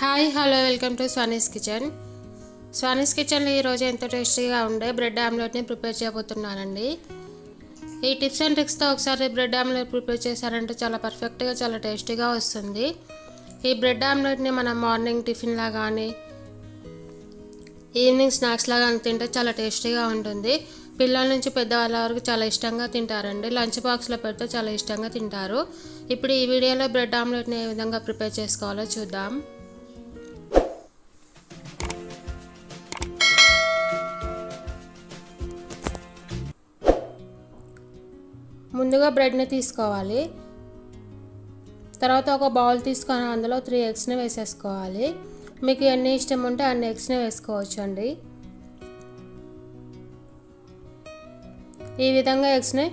Hi hello welcome to Swani's kitchen. Swani's కిచెన్లో ఈరోజు ఎంతో టేస్టీగా ఉండే బ్రెడ్ ఆమ్లెట్ని ప్రిపేర్ చేయబోతున్నానండి. ఈ టిప్స్ అండ్ ట్రిక్స్తో ఒకసారి బ్రెడ్ ఆమ్లెట్ ప్రిపేర్ చేశారంటే చాలా పర్ఫెక్ట్గా చాలా టేస్టీగా వస్తుంది. ఈ బ్రెడ్ ఆమ్లెట్ని మనం మార్నింగ్ టిఫిన్లా కానీ ఈవినింగ్ స్నాక్స్ లాగా తింటే చాలా టేస్టీగా ఉంటుంది. పిల్లల నుంచి పెద్దవాళ్ళ వరకు చాలా ఇష్టంగా తింటారండి. లంచ్ బాక్స్లో పెడితే చాలా ఇష్టంగా తింటారు. ఇప్పుడు ఈ వీడియోలో బ్రెడ్ ఆమ్లెట్ని ఏ విధంగా ప్రిపేర్ చేసుకోవాలో చూద్దాం. ముందుగా బ్రెడ్ని తీసుకోవాలి. తర్వాత ఒక బౌల్ తీసుకొని అందులో 3 ఎగ్స్ని వేసేసుకోవాలి. మీకు ఎన్ని ఇష్టం ఉంటే అన్ని ఎగ్స్ని వేసుకోవచ్చు అండి. ఈ విధంగా ఎగ్స్ని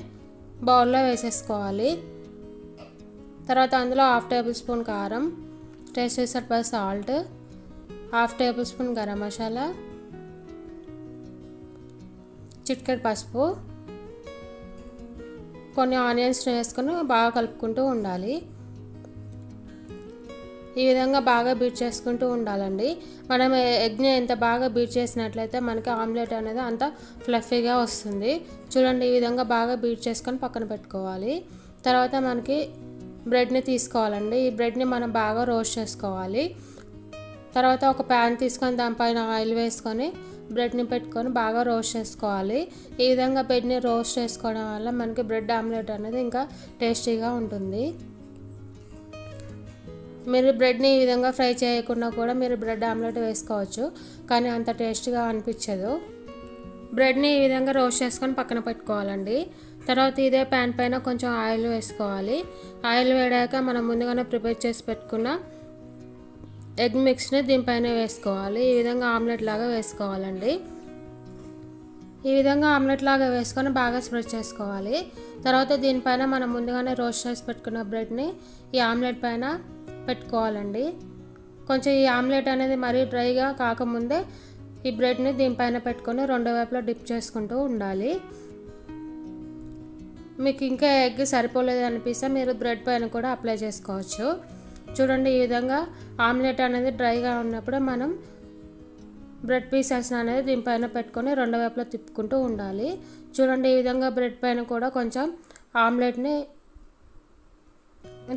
బౌల్లో వేసేసుకోవాలి. తర్వాత అందులో 1/2 టేబుల్ స్పూన్ కారం, టేస్ట్కి సరిపడా salt, 1/2 table spoon garam masala, చిటికెడు పసుపు, కొన్ని ఆనియన్స్ వేసుకొని బాగా కలుపుకుంటూ ఉండాలి. ఈ విధంగా బాగా బీట్ చేసుకుంటూ ఉండాలండి. మనం ఎగ్ని ఎంత బాగా బీట్ చేసినట్లయితే మనకి ఆమ్లెట్ అనేది అంత ఫ్లఫీగా వస్తుంది. చూడండి, ఈ విధంగా బాగా బీట్ చేసుకొని పక్కన పెట్టుకోవాలి. తర్వాత మనకి బ్రెడ్ని తీసుకోవాలండి. ఈ బ్రెడ్ని మనం బాగా రోస్ట్ చేసుకోవాలి. తర్వాత ఒక ప్యాన్ తీసుకొని దానిపైన ఆయిల్ వేసుకొని బ్రెడ్ని పెట్టుకొని బాగా రోస్ట్ చేసుకోవాలి. ఈ విధంగా బ్రెడ్ని రోస్ట్ చేసుకోవడం వల్ల మనకి బ్రెడ్ ఆమ్లెట్ అనేది ఇంకా టేస్టీగా ఉంటుంది. మీరు బ్రెడ్ని ఈ విధంగా ఫ్రై చేయకుండా కూడా మీరు బ్రెడ్ ఆమ్లెట్ వేసుకోవచ్చు, కానీ అంత టేస్టీగా అనిపించదు. బ్రెడ్ని ఈ విధంగా రోస్ట్ చేసుకొని పక్కన పెట్టుకోవాలండి. తర్వాత ఇదే ప్యాన్ పైన కొంచెం ఆయిల్ వేసుకోవాలి. ఆయిల్ వేడాక మనం ముందుగానే ప్రిపేర్ చేసి పెట్టుకున్న ఎగ్ మిక్స్ని దీనిపైన వేసుకోవాలి. ఈ విధంగా ఆమ్లెట్ లాగా వేసుకోవాలండి. ఈ విధంగా ఆమ్లెట్ లాగా వేసుకొని బాగా స్ప్రెడ్ చేసుకోవాలి. తర్వాత దీనిపైన మనం ముందుగానే రోస్ట్ చేసి పెట్టుకున్న బ్రెడ్ని ఈ ఆమ్లెట్ పైన పెట్టుకోవాలండి. కొంచెం ఈ ఆమ్లెట్ అనేది మరీ డ్రైగా కాకముందే ఈ బ్రెడ్ని దీనిపైన పెట్టుకొని రెండు వైపులా డిప్ చేసుకుంటూ ఉండాలి. మీకు ఇంకా ఎగ్ సరిపోలేదు అనిపిస్తే మీరు బ్రెడ్ పైన కూడా అప్లై చేసుకోవచ్చు. చూడండి, ఈ విధంగా ఆమ్లెట్ అనేది డ్రైగా ఉన్నప్పుడు మనం బ్రెడ్ పీసెస్ అనేది దీనిపైన పెట్టుకొని రెండు వైపులా తిప్పుకుంటూ ఉండాలి. చూడండి, ఈ విధంగా బ్రెడ్ పైన కూడా కొంచెం ఆమ్లెట్ని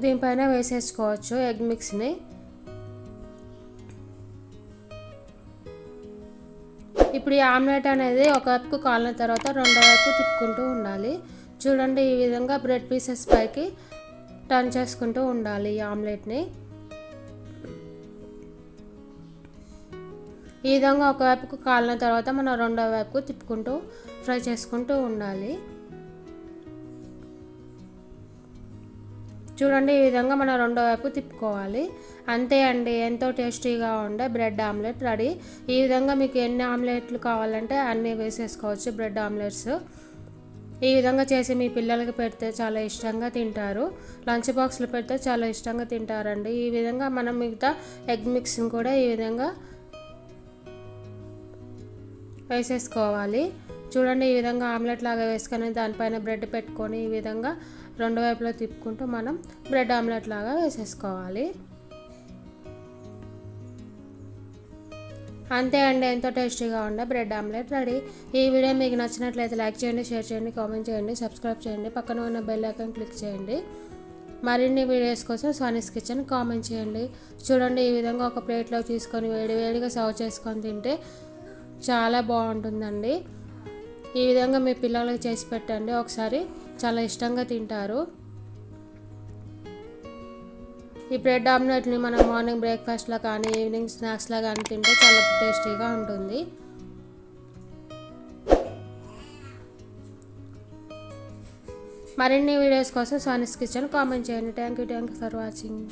దీనిపైన వేసేసుకోవచ్చు ఎగ్ మిక్స్ని. ఇప్పుడు ఈ ఆమ్లెట్ అనేది ఒక వైపుకు కాలిన తర్వాత రెండో వైపు తిప్పుకుంటూ ఉండాలి. చూడండి, ఈ విధంగా బ్రెడ్ పీసెస్ పైకి టర్న్ చేసుకుంటూ ఉండాలి ఈ ఆమ్లెట్ని. ఈ విధంగా ఒకవైపుకు కాలిన తర్వాత మనం రెండో వైపుకు తిప్పుకుంటూ ఫ్రై చేసుకుంటూ ఉండాలి. చూడండి, ఈ విధంగా మనం రెండో వైపు తిప్పుకోవాలి. అంతే అండి, ఎంతో టేస్టీగా ఉండే బ్రెడ్ ఆమ్లెట్ రెడీ. ఈ విధంగా మీకు ఎన్ని ఆమ్లెట్లు కావాలంటే అన్నీ వేసేసుకోవచ్చు బ్రెడ్ ఆమ్లెట్స్. ఈ విధంగా చేసి మీ పిల్లలకి పెడితే చాలా ఇష్టంగా తింటారు. లంచ్ బాక్స్లో పెడితే చాలా ఇష్టంగా తింటారండి. ఈ విధంగా మనం మిగతా ఎగ్ మిక్స్ని కూడా ఈ విధంగా వేసేసుకోవాలి. చూడండి, ఈ విధంగా ఆమ్లెట్ లాగా వేసుకొని దానిపైన బ్రెడ్ పెట్టుకొని ఈ విధంగా రెండు వైపులో తిప్పుకుంటూ మనం బ్రెడ్ ఆమ్లెట్ లాగా వేసేసుకోవాలి. అంతే అండి, ఎంతో టేస్టీగా ఉండే బ్రెడ్ ఆమ్లెట్ రెడీ. ఈ వీడియో మీకు నచ్చినట్లయితే లైక్ చేయండి, షేర్ చేయండి, కామెంట్ చేయండి, సబ్స్క్రైబ్ చేయండి, పక్కన ఉన్న బెల్ ఐకాన్ క్లిక్ చేయండి. మరిన్ని వీడియోస్ కోసం స్వానీస్ కిచెన్ కామెంట్ చేయండి. చూడండి, ఈ విధంగా ఒక ప్లేట్లో తీసుకొని వేడిగా సర్వ్ చేసుకొని తింటే చాలా బాగుంటుందండి. ఈ విధంగా మీ పిల్లలకు చేసి పెట్టండి, ఒకసారి చాలా ఇష్టంగా తింటారు. ఈ బ్రెడ్ ఆమ్లెట్ని మనం మార్నింగ్ బ్రేక్ఫాస్ట్లో కానీ ఈవినింగ్ స్నాక్స్లో కానీ తింటే చాలా టేస్టీగా ఉంటుంది. మరిన్ని వీడియోస్ కోసం స్వానీస్ కిచెన్ కామెంట్ చేయండి. Thank you for watching.